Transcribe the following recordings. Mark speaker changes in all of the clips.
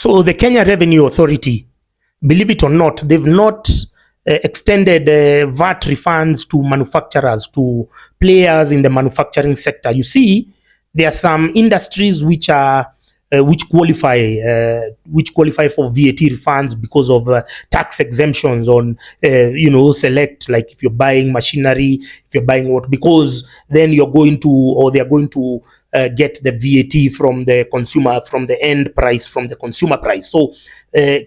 Speaker 1: So the Kenya Revenue Authority, believe it or not, they've not extended VAT refunds to manufacturers, to players in the manufacturing sector. You see, there are some industries which are which qualify for VAT refunds because of tax exemptions on select, like if you're buying machinery, if you're buying what, because then you're going to, or they're going to get the VAT from the consumer, from the end price, from the consumer price. So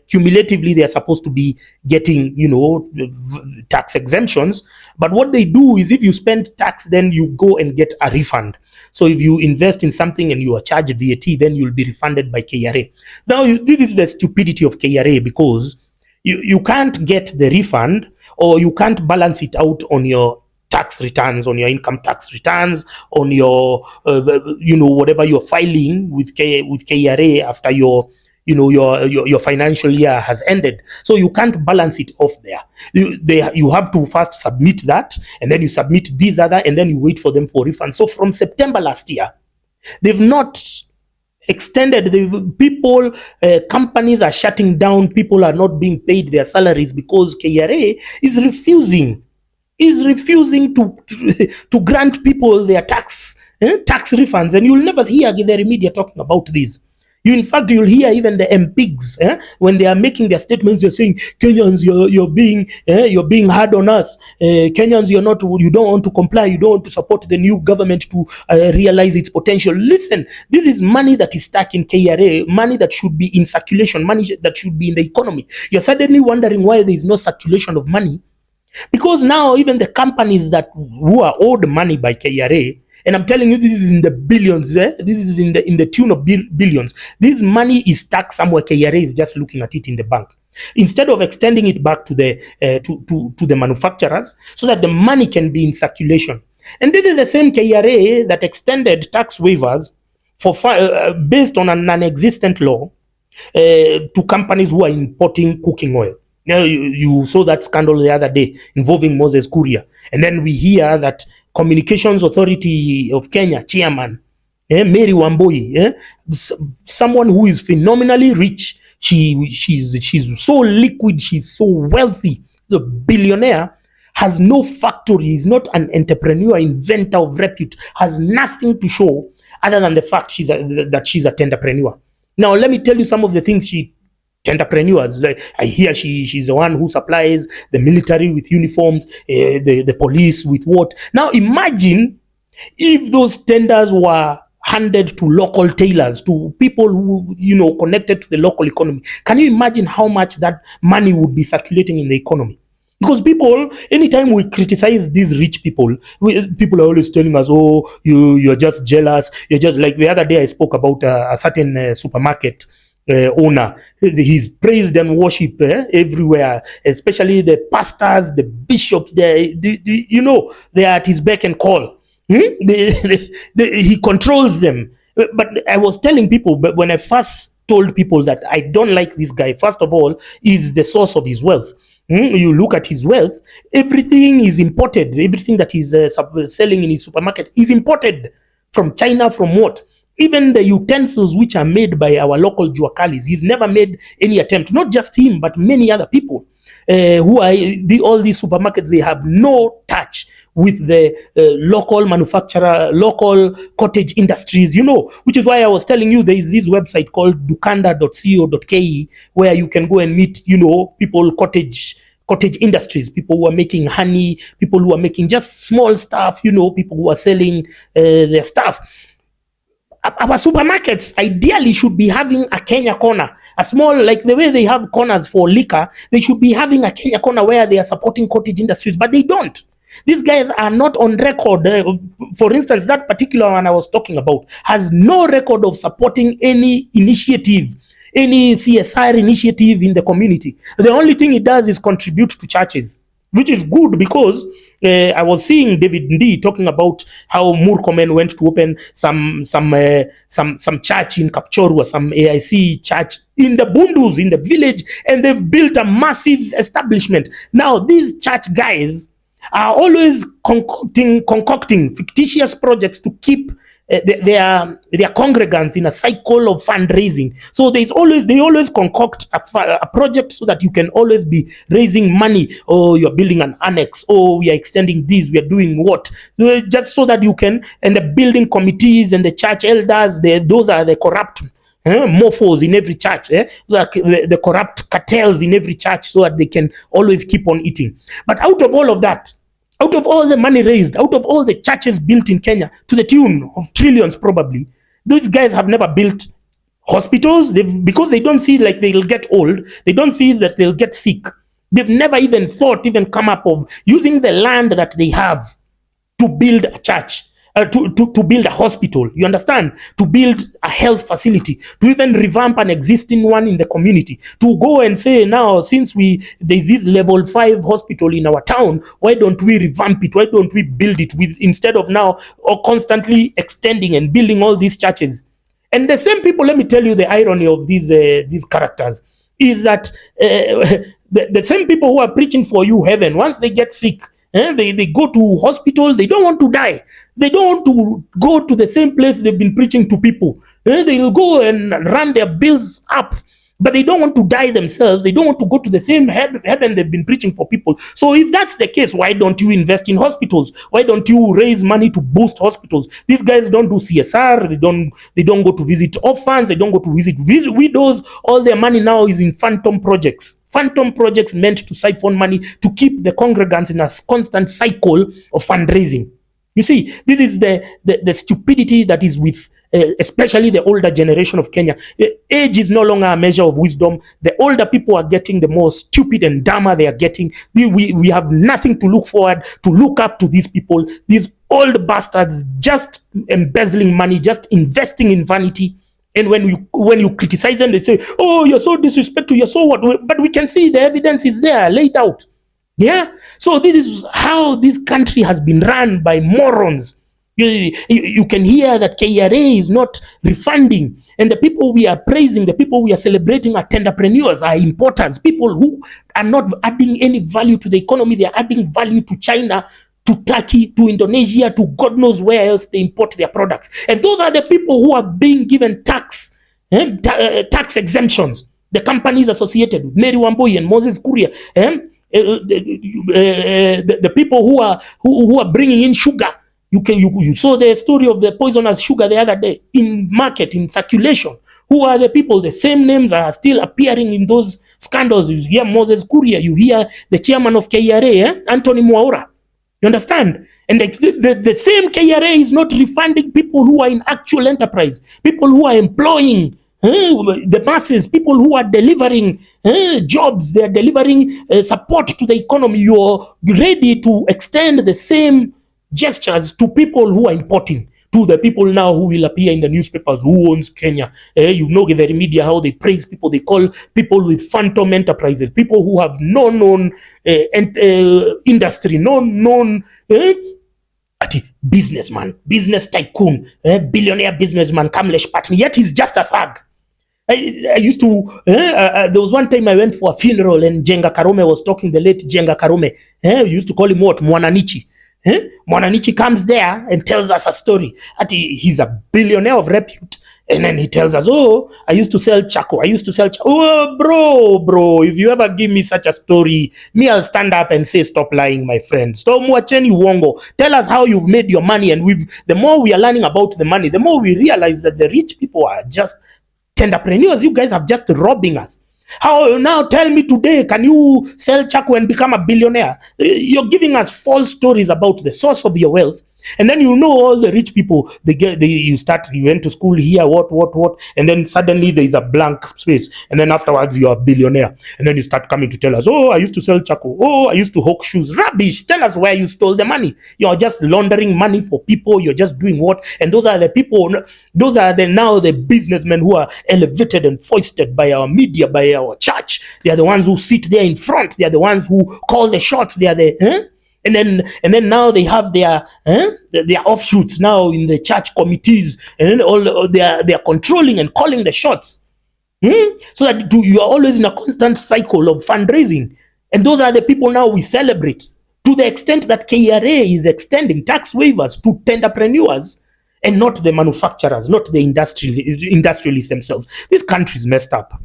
Speaker 1: cumulatively, they're supposed to be getting, tax exemptions. But what they do is, if you spend tax, then you go and get a refund. So if you invest in something and you are charged VAT, then you'll be refunded by KRA. Now, this is the stupidity of KRA, because you can't get the refund, or you can't balance it out on your tax returns, on your income tax returns, on your whatever you're filing with KRA after your financial year has ended. So you can't balance it off there. You have to first submit that, and then you submit these other, and then you wait for them for refund. So from September last year, they've not extended. The people, companies are shutting down. People are not being paid their salaries because KRA is refusing to grant people their tax refunds. And you'll never hear the media talking about this. In fact, you'll hear even the MPs when they are making their statements, they're saying, Kenyans, you're being hard on us. Kenyans, you don't want to comply. You don't want to support the new government to realize its potential. Listen, this is money that is stuck in KRA, money that should be in circulation, money that should be in the economy. You're suddenly wondering why there is no circulation of money. Because now even the companies who are owed money by KRA, and I'm telling you, this is in the billions. This is in the tune of billions. This money is stuck somewhere. KRA is just looking at it in the bank, instead of extending it back to the manufacturers, so that the money can be in circulation. And this is the same KRA that extended tax waivers for based on a non-existent law to companies who are importing cooking oil. Now, you saw that scandal the other day involving Moses Kuria. And then we hear that Communications Authority of Kenya chairman, Mary Wambui, someone who is phenomenally rich. She's so liquid, she's so wealthy, she's a billionaire, has no factory, is not an entrepreneur, inventor of repute, has nothing to show other than the fact that she's a tenderpreneur. Now, let me tell you some of the things tenderpreneurs. Like, I hear she's the one who supplies the military with uniforms, the police with what. Now imagine if those tenders were handed to local tailors, to people who connected to the local economy. Can you imagine how much that money would be circulating in the economy? Because people, anytime we criticize these rich people, people are always telling us, oh, you're just jealous. You're just, like the other day I spoke about a certain supermarket owner. He's praised and worshipped everywhere, especially the pastors, the bishops. They are at his beck and call. He controls them. But I was telling people, but when I first told people that I don't like this guy, first of all, is the source of his wealth. You look at his wealth, everything is imported. Everything that he's selling in his supermarket is imported from China, from what? Even the utensils which are made by our local juakalis, he's never made any attempt, not just him, but many other people who are all these supermarkets. They have no touch with the local manufacturer, local cottage industries, which is why I was telling you there is this website called dukanda.co.ke where you can go and meet, people, cottage industries, people who are making honey, people who are making just small stuff, people who are selling their stuff. Our supermarkets ideally should be having a Kenya corner, a small, like the way they have corners for liquor, they should be having a Kenya corner where they are supporting cottage industries, but they don't. These guys are not on record. For instance, that particular one I was talking about has no record of supporting any initiative, any CSR initiative in the community. The only thing it does is contribute to churches, which is good, because I was seeing David Ndii talking about how Murkomen went to open some church in Kapchorwa, some AIC church in the Bundus, in the village, and they've built a massive establishment. Now, these church guys are always concocting fictitious projects to keep their congregants in a cycle of fundraising. So they always concoct a project so that you can always be raising money. Oh, you're building an annex. Oh, we are extending this. We are doing what? Just so that you can, and the building committees and the church elders, those are the corrupt mofos in every church, like the corrupt cartels in every church, so that they can always keep on eating. But out of all of that, out of all the money raised, out of all the churches built in Kenya, to the tune of trillions probably, those guys have never built hospitals. Because they don't see like they'll get old, they don't see that they'll get sick. They've never even come up of using the land that they have to build a church, to build a hospital, you understand, to build a health facility, to even revamp an existing one in the community, to go and say, now since there's this level 5 hospital in our town, why don't we revamp it, why don't we build it, with instead of now or constantly extending and building all these churches. And the same people, let me tell you the irony of these characters is that the same people who are preaching for you heaven, once they get sick, they go to hospital, they don't want to die. They don't want to go to the same place they've been preaching to people. They'll go and run their bills up, but they don't want to die themselves. They don't want to go to the same heaven they've been preaching for people. So if that's the case, why don't you invest in hospitals? Why don't you raise money to boost hospitals? These guys don't do CSR. They don't go to visit orphans. They don't go to visit widows. All their money now is in phantom projects. Phantom projects meant to siphon money to keep the congregants in a constant cycle of fundraising. You see, this is the stupidity that is with especially the older generation of Kenya. Age is no longer a measure of wisdom. The older people are getting, the more stupid and dumber they are getting. We have nothing to look up to these people. These old bastards just embezzling money, just investing in vanity. And when you criticize them, they say, oh, you're so disrespectful, you're so what? But we can see the evidence is there, laid out. Yeah? So this is how this country has been run by morons. You can hear that KRA is not refunding. And the people we are praising, the people we are celebrating are tenderprenuers, are importers, people who are not adding any value to the economy. They are adding value to China, to Turkey, to Indonesia, to God knows where else they import their products. And those are the people who are being given tax exemptions. The companies associated with Mary Wambui and Moses Kuria, the people who are bringing in sugar. You saw the story of the poisonous sugar the other day in market, in circulation. Who are the people? The same names are still appearing in those scandals. You hear Moses Kuria, you hear the chairman of KRA, Anthony Mwaura. You understand? And the same KRA is not refunding people who are in actual enterprise, people who are employing the masses, people who are delivering jobs, they are delivering support to the economy. You're ready to extend the same gestures to people who are importing, to the people now who will appear in the newspapers, who owns Kenya. You know the media, how they praise people. They call people with phantom enterprises, people who have no known industry, no known businessman, business tycoon, billionaire businessman, Kamlesh Patni, yet he's just a thug. I used to, there was one time I went for a funeral and Jenga Karume was talking, the late Jenga Karume. We used to call him what? Mwananichi. Mwananichi comes there and tells us a story. He's a billionaire of repute. And then he tells us, oh, I used to sell Chaco. Oh, bro, if you ever give me such a story, me, I'll stand up and say, stop lying, my friend. Stop mwacheni uongo. Tell us how you've made your money. And the more we are learning about the money, the more we realize that the rich people are just tenderprenuers. You guys are just robbing us. How now? Tell me today, can you sell Chaco and become a billionaire? You're giving us false stories about the source of your wealth. And then you know all the rich people, you went to school here, what, and then suddenly there is a blank space, and then afterwards you are a billionaire, and then you start coming to tell us, oh, I used to sell Chaco, oh, I used to hawk shoes. Rubbish! Tell us where you stole the money. You're just laundering money for people. You're just doing what? And those are the people. Those are now the businessmen who are elevated and foisted by our media, by our church. They are the ones who sit there in front. They are the ones who call the shots. They are the And then now they have their offshoots now in the church committees, and then all they are controlling and calling the shots, so that you are always in a constant cycle of fundraising. And those are the people now we celebrate. to the extent that KRA is extending tax waivers to tenderprenuers and not the manufacturers, not the industrialists themselves. This country is messed up.